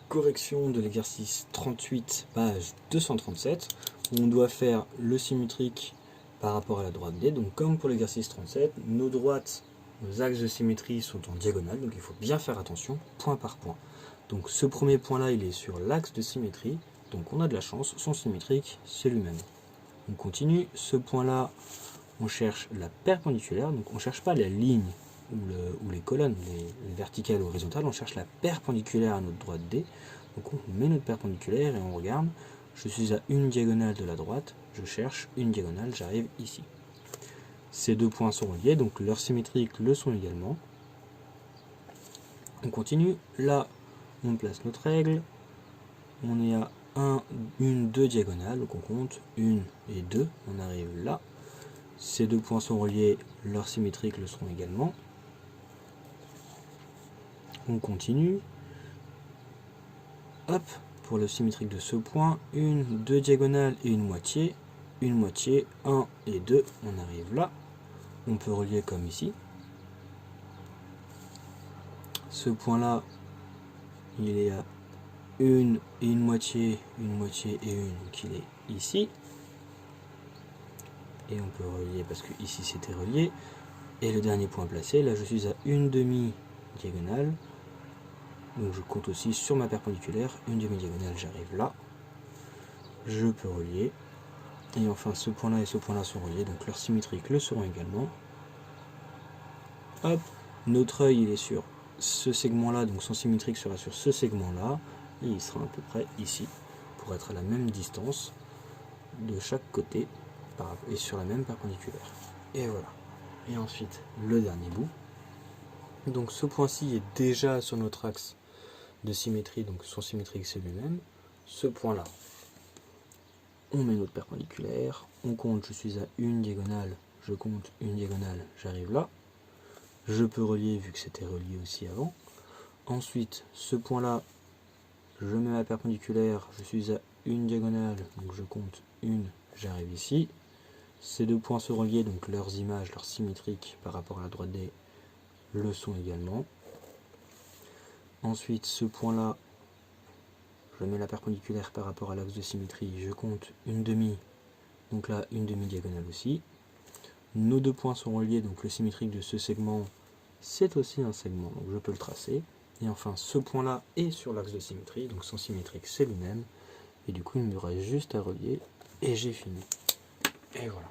correction de l'exercice 38, page 237. On doit faire le symétrique par rapport à la droite D. Donc comme pour l'exercice 37, nos droites, nos axes de symétrie sont en diagonale, donc il faut bien faire attention, point par point. Donc ce premier point-là, il est sur l'axe de symétrie, donc on a de la chance, son symétrique, c'est lui-même. On continue, ce point-là, on cherche la perpendiculaire, donc on ne cherche pas la ligne ou les colonnes, les verticales ou horizontales, on cherche la perpendiculaire à notre droite D. Donc on met notre perpendiculaire et on regarde, je suis à une diagonale de la droite, je cherche une diagonale, j'arrive ici. Ces deux points sont reliés, donc leurs symétriques le sont également. On continue, là on place notre règle, on est à 2 diagonales, donc on compte 1 et 2, on arrive là. Ces deux points sont reliés, leurs symétriques le seront également. On continue. Hop, pour le symétrique de ce point, 1, 2 diagonales et une moitié, 1 et 2, on arrive là. On peut relier comme ici. Ce point-là, il est à 1 et une moitié et 1, donc il est ici. Et on peut relier parce que ici c'était relié. Et le dernier point placé, là je suis à une demi-diagonale. Donc je compte aussi sur ma perpendiculaire, une demi-diagonale, j'arrive là. Je peux relier. Et enfin ce point-là et ce point-là sont reliés, donc leurs symétriques le seront également. Hop, notre œil il est sur ce segment-là, donc son symétrique sera sur ce segment-là. Et il sera à peu près ici, pour être à la même distance de chaque côté et sur la même perpendiculaire. Et voilà. Et ensuite le dernier bout. Donc ce point-ci est déjà sur notre axe de symétrie, donc son symétrique c'est lui-même. Ce point-là, on met notre perpendiculaire, on compte, je suis à une diagonale, je compte une diagonale, j'arrive là. Je peux relier vu que c'était relié aussi avant. Ensuite, ce point-là, je mets ma perpendiculaire, je suis à une diagonale, donc je compte une, j'arrive ici. Ces deux points sont reliés, donc leurs images, leurs symétriques par rapport à la droite D le sont également. Ensuite, ce point-là, je mets la perpendiculaire par rapport à l'axe de symétrie, je compte une demi, donc là une demi-diagonale aussi. Nos deux points sont reliés, donc le symétrique de ce segment, c'est aussi un segment, donc je peux le tracer. Et enfin, ce point-là est sur l'axe de symétrie, donc son symétrique c'est lui-même. Et du coup, il me reste juste à relier, et j'ai fini. Et voilà.